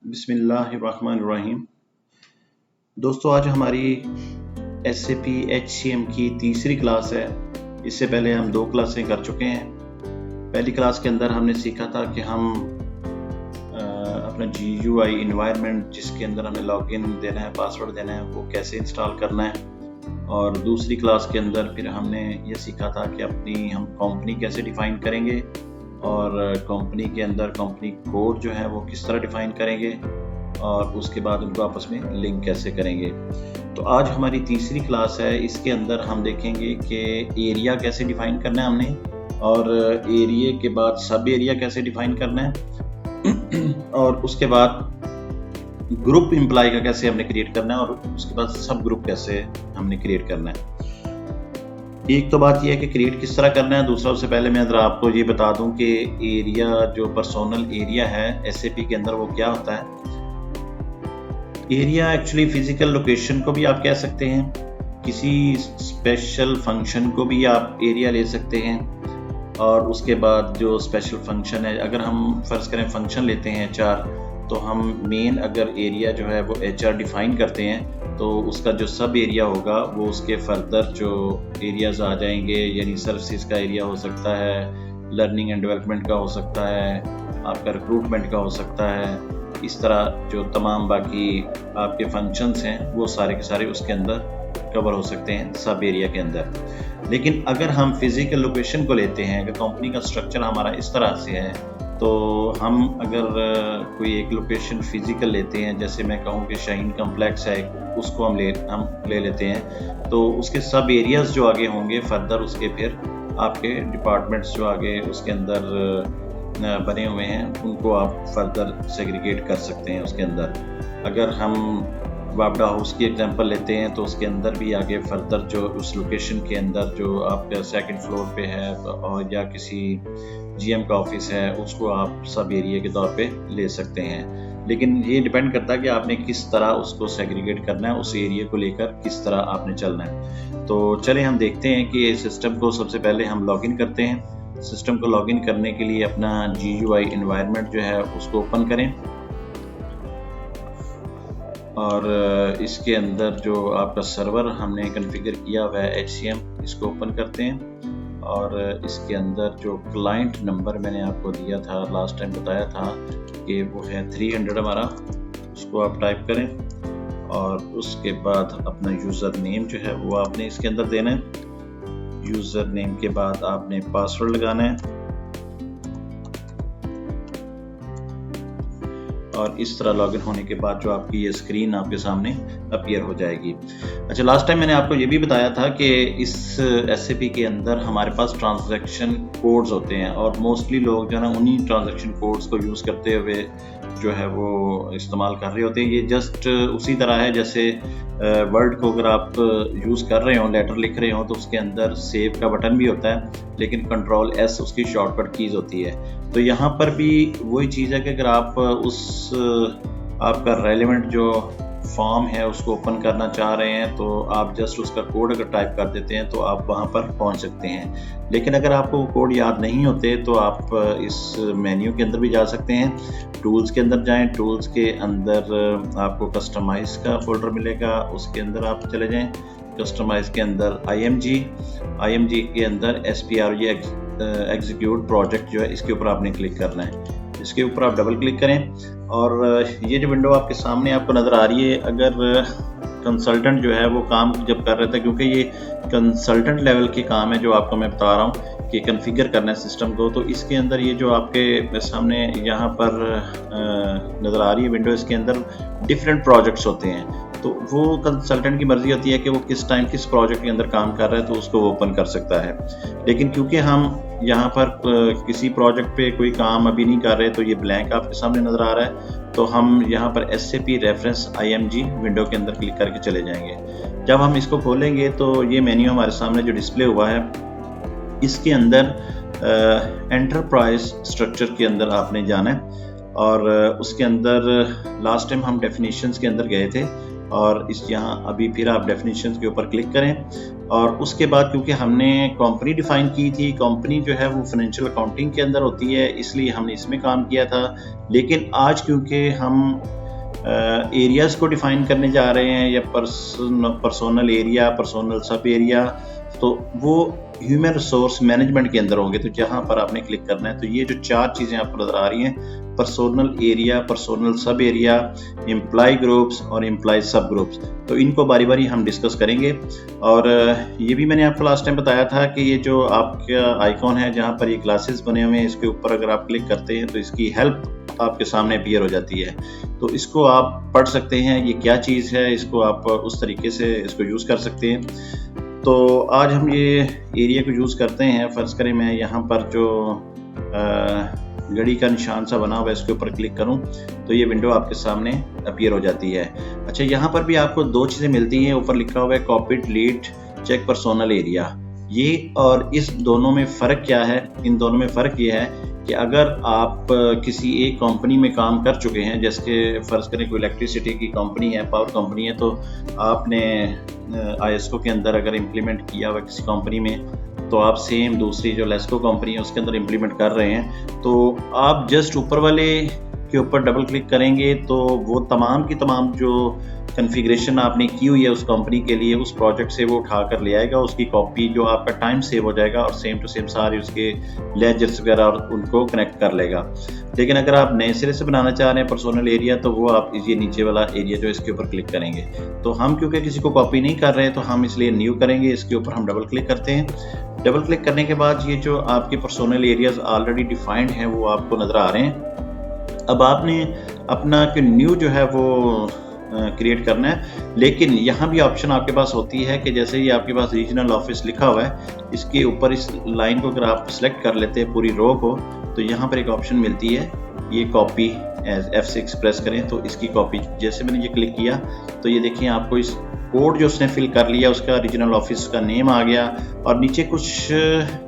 बिस्मिल्लाहिर्रहमानिर्रहीम। दोस्तों, आज हमारी SAP HCM की तीसरी क्लास है। इससे पहले हम 2 क्लासें कर चुके हैं। पहली क्लास के अंदर हमने सीखा था कि हम अपना GUI इन्वायरमेंट जिसके अंदर हमें लॉगिन देना है, पासवर्ड देना है, वो कैसे इंस्टॉल करना है। और दूसरी क्लास के अंदर फिर हमने ये सीखा था कि हम कंपनी कैसे डिफ़ाइन करेंगे और कंपनी के अंदर कंपनी कोड जो है वो किस तरह डिफ़ाइन करेंगे और उसके बाद उनको आपस में लिंक कैसे करेंगे। तो आज हमारी तीसरी क्लास है। इसके अंदर हम देखेंगे कि एरिया कैसे डिफ़ाइन करना है हमने, और एरिया के बाद सब एरिया कैसे डिफ़ाइन करना है और उसके बाद ग्रुप एम्प्लॉय का कैसे हमने क्रिएट करना है और उसके बाद सब ग्रुप कैसे हमने क्रिएट करना है। एक तो बात यह है कि क्रिएट किस तरह करना है। दूसरा, उससे पहले मैं ज़रा आपको ये बता दूं कि एरिया जो पर्सोनल एरिया है SAP के अंदर वो क्या होता है। एरिया एक्चुअली फिजिकल लोकेशन को भी आप कह सकते हैं, किसी स्पेशल फंक्शन को भी आप एरिया ले सकते हैं। और उसके बाद जो स्पेशल फंक्शन है, अगर हम फ़र्ज़ करें फंक्शन लेते हैं HR, तो हम मेन अगर एरिया जो है वो HR डिफ़ाइन करते हैं तो उसका जो सब एरिया होगा वो उसके फर्दर जो एरियाज़ आ जाएंगे, यानी सर्विसेज का एरिया हो सकता है, लर्निंग एंड डेवलपमेंट का हो सकता है, आपका रिक्रूटमेंट का हो सकता है। इस तरह जो तमाम बाकी आपके फंक्शंस हैं वो सारे के सारे उसके अंदर कवर हो सकते हैं सब एरिया के अंदर। लेकिन अगर हम फिज़िकल लोकेशन को लेते हैं, अगर कंपनी का स्ट्रक्चर हमारा इस तरह से है, तो हम अगर कोई एक लोकेशन फिज़िकल लेते हैं, जैसे मैं कहूँ कि शाहीन कम्प्लेक्स है, उसको हम ले लेते हैं, तो उसके सब एरियाज़ जो आगे होंगे फर्दर उसके फिर आपके डिपार्टमेंट्स जो आगे उसके अंदर बने हुए हैं उनको आप फर्दर सेग्रीगेट कर सकते हैं उसके अंदर। अगर हम वापडा हाउस की एग्जांपल लेते हैं तो उसके अंदर भी आगे फर्दर जो उस लोकेशन के अंदर जो आपका सेकंड फ्लोर पे है और या किसी GM का ऑफिस है, उसको आप सब एरिया के तौर पे ले सकते हैं। लेकिन ये डिपेंड करता है कि आपने किस तरह उसको सेग्रीगेट करना है, उस एरिया को लेकर किस तरह आपने चलना है। तो चले हम देखते हैं कि सिस्टम को सबसे पहले हम लॉगिन करते हैं। सिस्टम को लॉगिन करने के लिए अपना GUI इन्वायरमेंट जो है उसको ओपन करें और इसके अंदर जो आपका सर्वर हमने कॉन्फ़िगर किया हुआ है HCM, इसको ओपन करते हैं और इसके अंदर जो क्लाइंट नंबर मैंने आपको दिया था, लास्ट टाइम बताया था कि वो है 300 हमारा, उसको आप टाइप करें और उसके बाद अपना यूज़र नेम जो है वो आपने इसके अंदर देना है। यूज़र नेम के बाद आपने पासवर्ड लगाना है और इस तरह लॉगिन होने के बाद जो आपकी ये स्क्रीन आपके सामने अपीयर हो जाएगी। अच्छा, लास्ट टाइम मैंने आपको ये भी बताया था कि इस SAP के अंदर हमारे पास ट्रांजैक्शन कोड्स होते हैं और मोस्टली लोग जो है ना उन्हीं ट्रांजैक्शन कोड्स को यूज़ करते हुए जो है वो इस्तेमाल कर रहे होते हैं। ये जस्ट उसी तरह है जैसे वर्ड को अगर आप यूज़ कर रहे हो, लेटर लिख रहे हो, तो उसके अंदर सेव का बटन भी होता है, लेकिन Ctrl+S उसकी शॉर्टकट कीज़ होती है। तो यहाँ पर भी वही चीज़ है कि अगर आप उस आपका रेलेवेंट जो फॉर्म है उसको ओपन करना चाह रहे हैं तो आप जस्ट उसका कोड अगर टाइप कर देते हैं तो आप वहाँ पर पहुँच सकते हैं। लेकिन अगर आपको कोड याद नहीं होते तो आप इस मेन्यू के अंदर भी जा सकते हैं। टूल्स के अंदर जाएं, टूल्स के अंदर आपको कस्टमाइज़ का फोल्डर मिलेगा, उसके अंदर आप चले जाएं। कस्टमाइज़ के अंदर IMG के अंदर SPRG एग्जीक्यूट प्रोजेक्ट जो है इसके ऊपर आपने क्लिक करना है। इसके ऊपर आप डबल क्लिक करें और ये जो विंडो आपके सामने आपको नज़र आ रही है, अगर कंसल्टेंट जो है वो काम जब कर रहे थे, क्योंकि ये कंसल्टेंट लेवल के काम है जो आपको मैं बता रहा हूँ कि कॉन्फ़िगर करना है सिस्टम को, तो इसके अंदर ये जो आपके सामने यहाँ पर नज़र आ रही है विंडो, इसके अंदर डिफरेंट प्रोजेक्ट्स होते हैं। तो वो कंसल्टेंट की मर्ज़ी होती है कि वो किस टाइम किस प्रोजेक्ट के अंदर काम कर रहा है तो उसको ओपन कर सकता है। लेकिन क्योंकि हम यहाँ पर किसी प्रोजेक्ट पे कोई काम अभी नहीं कर रहे तो ये ब्लैंक आपके सामने नज़र आ रहा है, तो हम यहाँ पर SAP रेफरेंस IMG विंडो के अंदर क्लिक करके चले जाएंगे। जब हम इसको खोलेंगे तो ये मेन्यू हमारे सामने जो डिस्प्ले हुआ है, इसके अंदर एंटरप्राइज स्ट्रक्चर के अंदर आपने जाना है और उसके अंदर लास्ट टाइम हम डेफिनेशंस के अंदर गए थे और इस यहाँ अभी फिर आप डेफिनेशन के ऊपर क्लिक करें और उसके बाद क्योंकि हमने कंपनी डिफाइन की थी, कंपनी जो है वो फाइनेंशियल अकाउंटिंग के अंदर होती है, इसलिए हमने इसमें काम किया था। लेकिन आज क्योंकि हम एरियाज़ को डिफाइन करने जा रहे हैं या पर्सोनल एरिया, पर्सोनल सब एरिया, तो वो ह्यूमन रिसोर्स मैनेजमेंट के अंदर होंगे। तो जहाँ पर आपने क्लिक करना है तो ये जो 4 चीज़ें आपको नज़र आ रही हैं, पर्सोनल एरिया, पर्सोनल सब एरिया, एम्प्लॉय ग्रुप्स और एम्प्लॉय सब ग्रुप्स, तो इनको बारी बारी हम डिस्कस करेंगे। और ये भी मैंने आपको लास्ट टाइम बताया था कि ये जो आपका आइकॉन है जहाँ पर ये क्लासेस बने हुए हैं, इसके ऊपर अगर आप क्लिक करते हैं तो इसकी हेल्प आपके सामने अपीयर हो जाती है। तो इसको आप पढ़ सकते हैं, ये क्या चीज़ है, इसको आप उस तरीके से इसको यूज़ कर सकते हैं। तो आज हम ये एरिया को यूज़ करते हैं। फ़र्ज़ करें मैं यहाँ पर जो घड़ी का निशान सा बना हुआ है इसके ऊपर क्लिक करूं तो ये विंडो आपके सामने अपीयर हो जाती है। अच्छा, यहाँ पर भी आपको 2 चीज़ें मिलती हैं। ऊपर लिखा हुआ है copy delete check personal area. ये और इस दोनों में फ़र्क क्या है? इन दोनों में फ़र्क ये है कि अगर आप किसी एक कंपनी में काम कर चुके हैं, जैसे फ़र्ज़ करें कोई इलेक्ट्रिसिटी की कंपनी है, पावर कंपनी है, तो आपने ISO के अंदर अगर इम्प्लीमेंट किया हुआ किसी कंपनी में, तो आप सेम दूसरी जो लेस्को कंपनी है उसके अंदर इम्प्लीमेंट कर रहे हैं, तो आप जस्ट ऊपर वाले के ऊपर डबल क्लिक करेंगे तो वो तमाम की तमाम जो कॉन्फ़िगरेशन आपने की हुई है उस कंपनी के लिए, उस प्रोजेक्ट से वो उठा कर ले आएगा, उसकी कॉपी, जो आपका टाइम सेव हो जाएगा और सेम टू सेम सारे उसके लेजर्स वगैरह और उनको कनेक्ट कर लेगा। लेकिन अगर आप नए सिरे से बनाना चाह रहे हैं पर्सोनल एरिया, तो वो आप ये नीचे वाला एरिया जो इसके ऊपर क्लिक करेंगे। तो हम क्योंकि किसी को कॉपी नहीं कर रहे हैं तो हम इसलिए न्यू करेंगे, इसके ऊपर हम डबल क्लिक करते हैं। डबल क्लिक करने के बाद ये जो आपके पर्सोनल एरियाज ऑलरेडी डिफाइंड हैं वो आपको नज़र आ रहे हैं। अब आपने अपना न्यू जो है वो क्रिएट करना है, लेकिन यहाँ भी ऑप्शन आपके पास होती है कि जैसे ही आपके पास रीजनल ऑफिस लिखा हुआ है, इसके ऊपर इस लाइन को अगर आप सिलेक्ट कर लेते हैं पूरी रो को, तो यहाँ पर एक ऑप्शन मिलती है ये कॉपी एज F6 प्रेस करें तो इसकी कॉपी। जैसे मैंने ये क्लिक किया तो ये देखिए आपको इस कोड जो उसने फिल कर लिया उसका रीजनल ऑफिस का नेम आ गया, और नीचे कुछ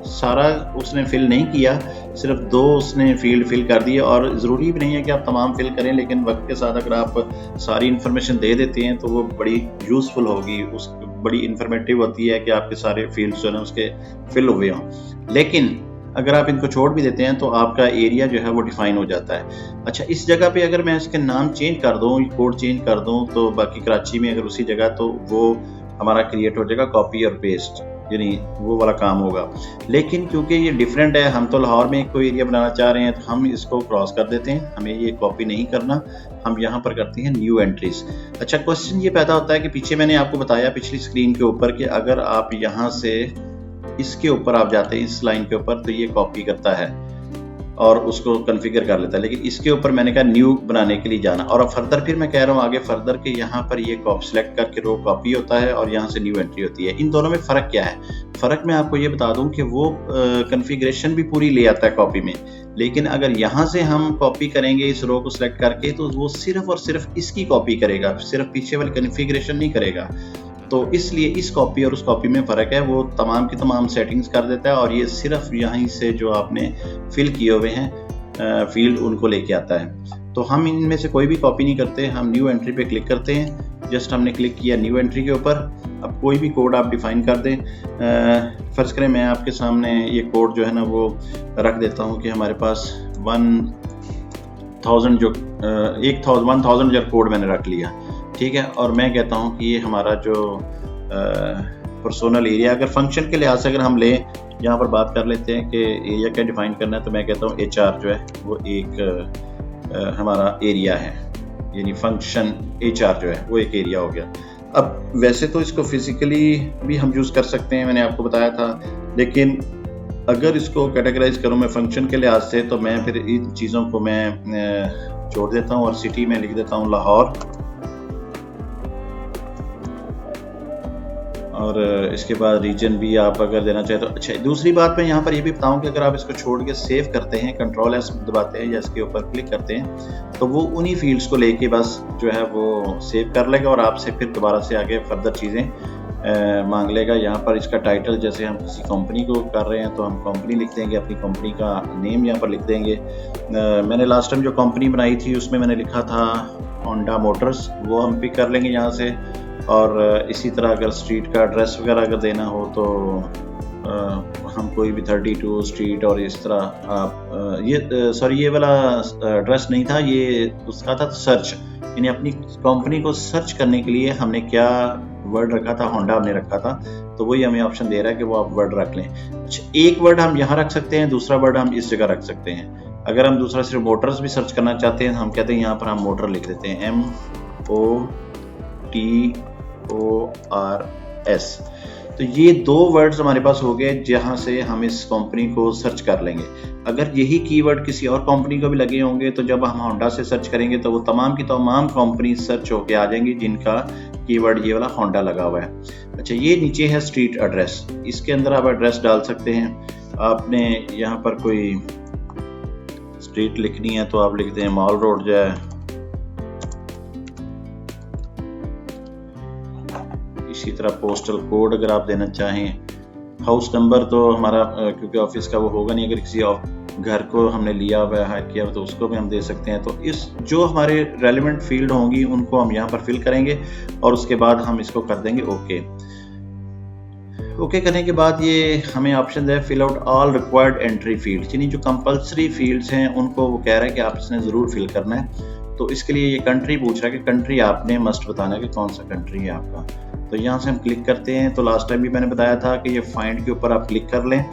सारा उसने फिल नहीं किया, सिर्फ 2 उसने फील्ड फिल कर दिए। और ज़रूरी भी नहीं है कि आप तमाम फिल करें, लेकिन वक्त के साथ अगर आप सारी इन्फॉर्मेशन दे देते हैं तो वो बड़ी यूज़फुल होगी, उस बड़ी इन्फॉर्मेटिव होती है कि आपके सारे फील्ड्स जो है उसके फिल हुए हों। लेकिन अगर आप इनको छोड़ भी देते हैं तो आपका एरिया जो है वो डिफाइन हो जाता है। अच्छा, इस जगह पे अगर मैं इसके नाम चेंज कर दूं, कोड चेंज कर दूं, तो बाकी कराची में अगर उसी जगह, तो वो हमारा क्रिएट हो जाएगा कॉपी और पेस्ट, यानी वो वाला काम होगा। लेकिन क्योंकि ये डिफरेंट है, हम तो लाहौर में कोई एरिया बनाना चाह रहे हैं, तो हम इसको क्रॉस कर देते हैं, हमें ये कॉपी नहीं करना, हम यहाँ पर करते हैं न्यू एंट्रीज। अच्छा, क्वेश्चन ये पैदा होता है कि पीछे मैंने आपको बताया पिछली स्क्रीन के ऊपर कि अगर आप यहाँ से इसके ऊपर आप जाते हैं इस लाइन के ऊपर, तो ये कॉपी करता है और उसको कॉन्फ़िगर कर लेता है। लेकिन इसके ऊपर मैंने कहा न्यू बनाने के लिए जाना, और अब फर्दर फिर मैं कह रहा हूँ आगे फर्दर के यहाँ पर ये कॉपी सेलेक्ट करके रो कॉपी होता है और यहाँ से न्यू एंट्री होती है। इन दोनों में फ़र्क क्या है? फ़र्क मैं आपको ये बता दूँ कि वो कॉन्फ़िगरेशन भी पूरी ले आता है कॉपी में, लेकिन अगर यहाँ से हम कॉपी करेंगे इस रो को सिलेक्ट करके, तो वो सिर्फ और सिर्फ इसकी कॉपी करेगा, सिर्फ पीछे वाली कॉन्फ़िगरेशन नहीं करेगा। तो इसलिए इस कॉपी और उस कॉपी में फ़र्क है, वो तमाम की तमाम सेटिंग्स कर देता है और ये सिर्फ यहीं से जो आपने फिल किए हुए हैं फील्ड उनको लेके आता है। तो हम इनमें से कोई भी कॉपी नहीं करते, हम न्यू एंट्री पे क्लिक करते हैं। जस्ट हमने क्लिक किया न्यू एंट्री के ऊपर। अब कोई भी कोड आप डिफाइन कर दें, फ़र्ज़ करें मैं आपके सामने ये कोड जो है ना वो रख देता हूँ कि हमारे पास 1000 जो 1000 जो कोड मैंने रख लिया, ठीक है, और मैं कहता हूँ कि ये हमारा जो पर्सोनल एरिया, अगर फंक्शन के लिहाज से अगर हम लें, यहाँ पर बात कर लेते हैं कि एरिया क्या डिफाइन करना है, तो मैं कहता हूँ HR जो है वो एक हमारा एरिया है, यानी फंक्शन HR जो है वो एक एरिया हो गया। अब वैसे तो इसको फिजिकली भी हम यूज़ कर सकते हैं, मैंने आपको बताया था, लेकिन अगर इसको कैटेगराइज करूँ मैं फंक्शन के लिहाज से, तो मैं फिर इन चीज़ों को मैं छोड़ देता हूँ और सिटी में लिख देता हूँ लाहौर, और इसके बाद रीजन भी आप अगर देना चाहें तो अच्छा। दूसरी बात मैं यहाँ पर ये भी बताऊँ कि अगर आप इसको छोड़ के सेव करते हैं, Ctrl+S दबाते हैं या इसके ऊपर क्लिक करते हैं, तो वो उन्हीं फील्ड्स को लेके बस जो है वो सेव कर लेगा और आपसे फिर दोबारा से आगे फर्दर चीज़ें मांग लेगा। यहाँ पर इसका टाइटल जैसे हम किसी कंपनी को कर रहे हैं तो हम कंपनी लिख देंगे, अपनी कंपनी का नेम यहाँ पर लिख देंगे। मैंने लास्ट टाइम जो कंपनी बनाई थी उसमें मैंने लिखा था होंडा मोटर्स, वो हम पिक कर लेंगे यहाँ से। और इसी तरह अगर स्ट्रीट का एड्रेस वगैरह अगर देना हो तो हम कोई भी 32 स्ट्रीट और इस तरह आप ये वाला एड्रेस नहीं था, ये उसका था सर्च, यानी अपनी कंपनी को सर्च करने के लिए हमने क्या वर्ड रखा था, होंडा हमने रखा था, तो वही हमें ऑप्शन दे रहा है कि वो आप वर्ड रख लें। एक वर्ड हम यहाँ रख सकते हैं, दूसरा वर्ड हम इस जगह रख सकते हैं। अगर हम दूसरा सिर्फ मोटर्स भी सर्च करना चाहते हैं हम कहते हैं यहाँ पर हम मोटर लिख देते हैं, MOTORS। तो ये दो वर्ड्स हमारे पास हो गए जहां से हम इस कंपनी को सर्च कर लेंगे। अगर यही कीवर्ड किसी और कंपनी को भी लगे होंगे तो जब हम होंडा से सर्च करेंगे तो वो तमाम की तमाम कंपनी सर्च होके आ जाएंगी जिनका कीवर्ड ये वाला होंडा लगा हुआ है। अच्छा, ये नीचे है स्ट्रीट एड्रेस, इसके अंदर आप एड्रेस डाल सकते हैं। आपने यहाँ पर कोई स्ट्रीट लिखनी है तो आप लिखते हैं मॉल रोड जो है, इसी तरह पोस्टल कोड अगर आप देना चाहें, हाउस नंबर तो हमारा क्योंकि ऑफिस का वो होगा नहीं, अगर किसी घर को हमने लिया हुआ हायर किया तो उसको भी हम दे सकते हैं। तो इस जो हमारे रेलेवेंट फील्ड होंगी उनको हम यहाँ पर फिल करेंगे और उसके बाद हम इसको कर देंगे ओके। ओके करने के बाद ये हमें ऑप्शन है fill out all required entry field, यानी जो कंपल्सरी फील्ड्स हैं उनको वो कह रहा है कि आप इसने ज़रूर फिल करना है। तो इसके लिए ये कंट्री पूछ रहा है कि कंट्री आपने मस्ट बताना है कि कौन सा कंट्री है आपका। तो यहाँ से हम क्लिक करते हैं। तो लास्ट टाइम भी मैंने बताया था कि ये फाइंड के ऊपर आप क्लिक कर लें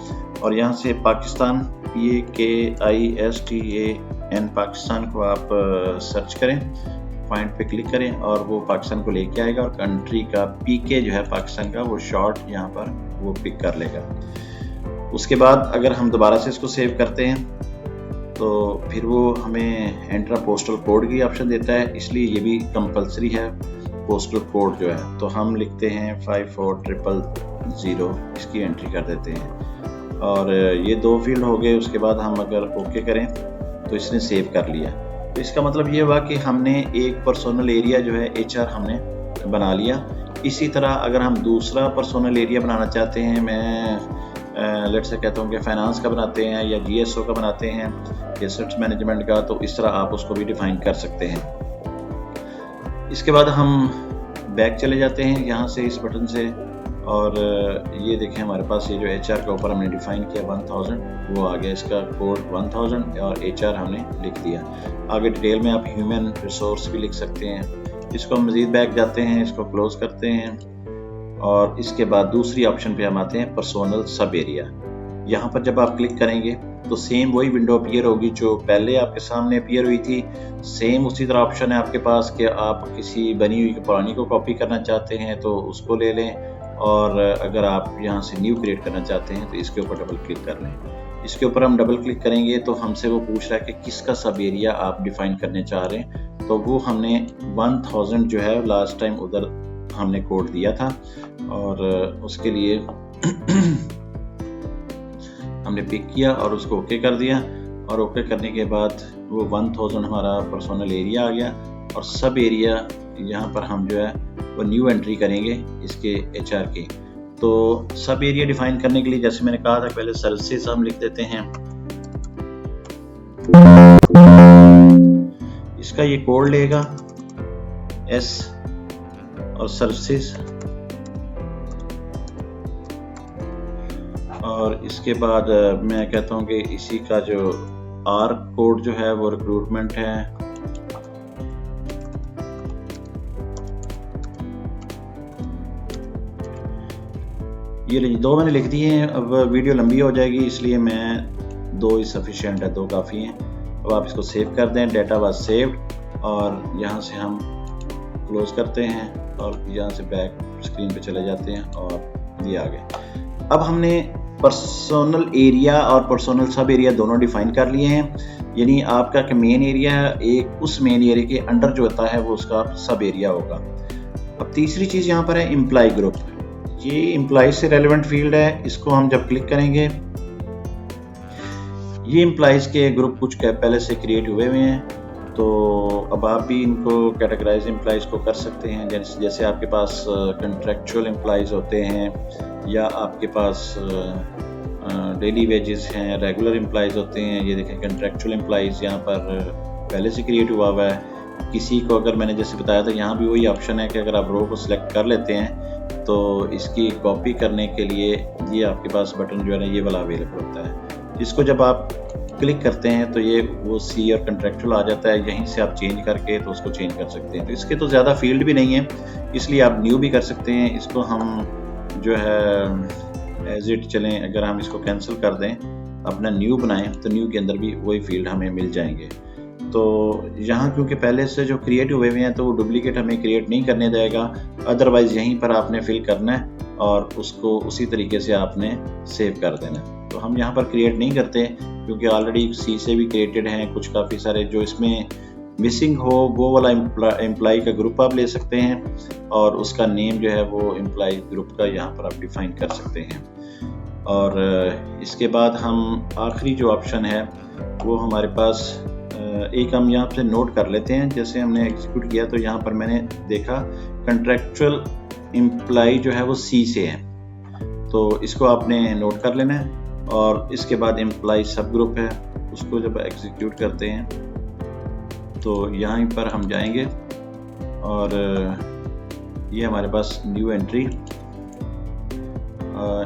और यहाँ से पाकिस्तान PAKISTAN पाकिस्तान को आप सर्च करें, फाइंड पे क्लिक करें और वो पाकिस्तान को लेके आएगा और कंट्री का PK जो है पाकिस्तान का वो शॉर्ट यहाँ पर वो पिक कर लेगा। उसके बाद अगर हम दोबारा से इसको सेव करते हैं तो फिर वो हमें एंटर पोस्टल कोड की ऑप्शन देता है, इसलिए ये भी कंपलसरी है पोस्टल कोड जो है। तो हम लिखते हैं 54000, इसकी एंट्री कर देते हैं और ये दो फील्ड हो गए। उसके बाद हम अगर ओके करें तो इसने सेव कर लिया। तो इसका मतलब ये हुआ कि हमने एक पर्सनल एरिया जो है HR हमने बना लिया। इसी तरह अगर हम दूसरा पर्सनल एरिया बनाना चाहते हैं, मैं लेट्स से कहता हूँ कि फाइनेंस का बनाते हैं या GSO का बनाते हैं, एसेट्स मैनेजमेंट का, तो इस तरह आप उसको भी डिफाइन कर सकते हैं। इसके बाद हम बैक चले जाते हैं यहाँ से इस बटन से और ये देखें हमारे पास ये जो HR के ऊपर हमने डिफाइन किया 1000 वो आ गया, इसका कोड 1000 और HR हमने लिख दिया। आगे डिटेल में आप ह्यूमन रिसोर्स भी लिख सकते हैं। इसको हम मज़ीद बैक जाते हैं, इसको क्लोज करते हैं और इसके बाद दूसरी ऑप्शन पे हम आते हैं पर्सनल सब एरिया। यहाँ पर जब आप क्लिक करेंगे तो सेम वही विंडो अपीयर होगी जो पहले आपके सामने अपीयर हुई थी। सेम उसी तरह ऑप्शन है आपके पास कि आप किसी बनी हुई पुरानी को कॉपी करना चाहते हैं तो उसको ले लें और अगर आप यहाँ से न्यू क्रिएट करना चाहते हैं तो इसके ऊपर डबल क्लिक कर लें। इसके ऊपर हम डबल क्लिक करेंगे तो हमसे वो पूछ रहा है कि किसका सब एरिया आप डिफाइन करने चाह रहे हैं। तो वो हमने 1000 जो है लास्ट टाइम उधर हमने कोड दिया था और उसके लिए हमने पिक किया और उसको ओके कर दिया और ओके करने के बाद वो 1000 हमारा पर्सनल एरिया आ गया और सब एरिया यहाँ पर हम जो है वो न्यू एंट्री करेंगे इसके HR की। तो सब एरिया डिफाइन करने के लिए जैसे मैंने कहा था पहले सर्विसेज हम लिख देते हैं, इसका ये कोड लेगा S और सर्विसेज और इसके बाद मैं कहता हूँ कि इसी का जो R कोड जो है वो रिक्रूटमेंट है। ये दो मैंने लिख दिए हैं। अब वीडियो लंबी हो जाएगी इसलिए मैं दो ही सफिशिएंट है, दो काफ़ी हैं। अब आप इसको सेव कर दें, डेटा वाज सेव्ड और यहाँ से हम क्लोज करते हैं और यहाँ से बैक स्क्रीन पे चले जाते हैं और ये आ गए। अब हमने पर्सनल एरिया और पर्सनल सब एरिया दोनों डिफाइन कर लिए हैं, यानी आपका कि मेन एरिया है एक, उस मेन एरिया के अंडर जो होता है वो उसका सब एरिया होगा। अब तीसरी चीज़ यहाँ पर है एम्प्लॉय ग्रुप। ये एम्प्लॉय से रेलेवेंट फील्ड है, इसको हम जब क्लिक करेंगे ये एम्प्लॉयज़ के ग्रुप कुछ पहले से क्रिएट हुए हैं तो अब आप भी इनको कैटेगराइज एम्प्लॉइज़ को कर सकते हैं, जैसे आपके पास कंट्रैक्चुअल एम्प्लॉइज़ होते हैं, या आपके पास डेली वेजेस हैं, रेगुलर एम्प्लॉइज़ होते हैं। ये देखें कंट्रैक्चुअल एम्प्लॉइज़ यहाँ पर पहले से क्रिएट हुआ हुआ है। किसी को अगर मैंने जैसे बताया था, यहाँ भी वही ऑप्शन है कि अगर आप रो को सिलेक्ट कर लेते हैं तो इसकी कॉपी करने के लिए ये आपके पास बटन जो है ना ये वाला अवेलेबल होता है। इसको जब आप क्लिक करते हैं तो ये वो सी और कंट्रैक्चुअल आ जाता है, यहीं से आप चेंज करके तो उसको चेंज कर सकते हैं। तो इसके तो ज़्यादा फील्ड भी नहीं है, इसलिए आप न्यू भी कर सकते हैं। इसको हम जो है एज इट चलें, अगर हम इसको कैंसिल कर दें, अपना न्यू बनाएं, तो न्यू के अंदर भी वही फील्ड हमें मिल जाएंगे। तो यहाँ क्योंकि पहले से जो क्रिएट हुए हुए हैं तो वो डुप्लीकेट हमें क्रिएट नहीं करने देगा, अदरवाइज़ यहीं पर आपने फिल करना है और उसको उसी तरीके से आपने सेव कर देना है। तो हम यहाँ पर क्रिएट नहीं करते क्योंकि ऑलरेडी सी से भी क्रिएटेड हैं कुछ काफ़ी सारे। जो इसमें मिसिंग हो वो वाला एम्प्लॉय का ग्रुप आप ले सकते हैं और उसका नेम जो है वो एम्प्लॉय ग्रुप का यहाँ पर आप डिफाइन कर सकते हैं। और इसके बाद हम आखिरी जो ऑप्शन है वो हमारे पास एक हम यहाँ पे नोट कर लेते हैं। जैसे हमने एग्जीक्यूट किया तो यहाँ पर मैंने देखा कंट्रैक्चुअल एम्प्लॉय जो है वो सी से है, तो इसको आपने नोट कर लेना है। और इसके बाद एम्प्लॉय सब ग्रुप है, उसको जब एग्जीक्यूट करते हैं तो यहाँ पर हम जाएंगे और ये हमारे पास न्यू एंट्री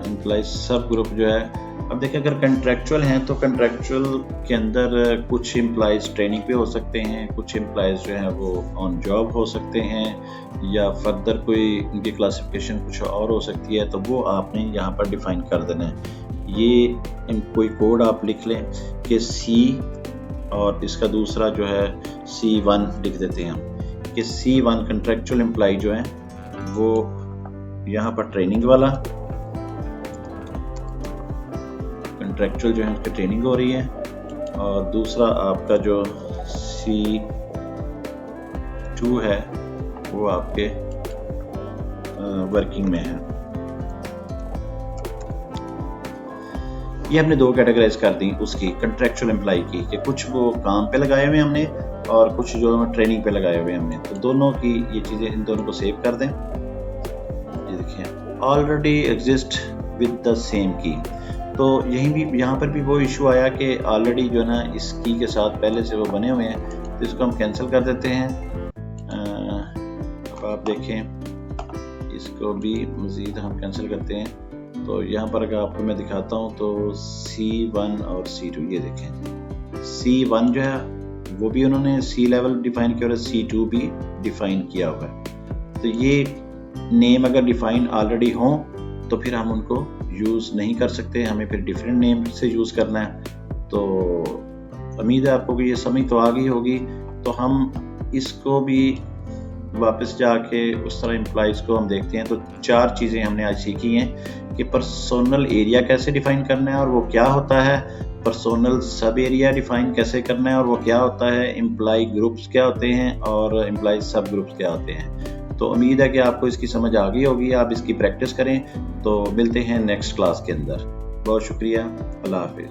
एम्प्लॉय सब ग्रुप जो है। अब देखिए अगर कंट्रैक्चुअल हैं तो कंट्रैक्चुअल के अंदर कुछ एम्प्लॉइज़ ट्रेनिंग पे हो सकते हैं, कुछ एम्प्लॉइज़ जो हैं वो ऑन जॉब हो सकते हैं, या फर्दर कोई उनकी क्लासिफिकेशन कुछ और हो सकती है, तो वो आपने यहाँ पर डिफ़ाइन कर देना है। ये कोई कोड आप लिख लें कि सी और इसका दूसरा जो है C1 लिख देते हैं हम कि C1 कंट्रैक्चुअल एम्प्लॉय जो है वो यहाँ पर ट्रेनिंग वाला कंट्रैक्चुअल जो है उसकी ट्रेनिंग हो रही है, और दूसरा आपका जो C2 है वो आपके वर्किंग में है। ये हमने दो कैटेगराइज कर दी उसकी कंट्रैक्चुअल एम्प्लॉय की कि कुछ वो काम पे लगाए हुए हमने और कुछ जो ट्रेनिंग पे लगाए हुए हमने। तो दोनों की ये चीज़ें, इन दोनों को सेव कर दें। ये देखिए already exist with the same की। तो यहाँ पर भी वो इशू आया कि ऑलरेडी जो है ना इस की के साथ पहले से वो बने हुए हैं, तो इसको हम कैंसिल कर देते हैं। अब आप देखें इसको भी मज़ीद हम कैंसिल करते हैं। तो यहाँ पर अगर आपको मैं दिखाता हूँ तो C1 और C2, ये देखें C1 जो है वो भी उन्होंने C लेवल डिफ़ाइन किया और C2 भी डिफ़ाइन किया हुआ है। तो ये नेम अगर डिफ़ाइन ऑलरेडी हों तो फिर हम उनको यूज़ नहीं कर सकते, हमें फिर डिफरेंट नेम से यूज़ करना है। तो उम्मीद है आपको कि ये समझ तो आ गई होगी। तो हम इसको भी वापस जाके उस तरह एम्प्लॉइज़ को हम देखते हैं। तो 4 चीज़ें हमने आज सीखी हैं कि पर्सनल एरिया कैसे डिफ़ाइन करना है और वो क्या होता है, पर्सनल सब एरिया डिफ़ाइन कैसे करना है और वो क्या होता है, एम्प्लॉय ग्रुप्स क्या होते हैं और एम्प्लॉय सब ग्रुप्स क्या होते हैं। तो उम्मीद है कि आपको इसकी समझ आ गई होगी, आप इसकी प्रैक्टिस करें। तो मिलते हैं नेक्स्ट क्लास के अंदर। बहुत शुक्रिया, अल्लाह हाफिज़।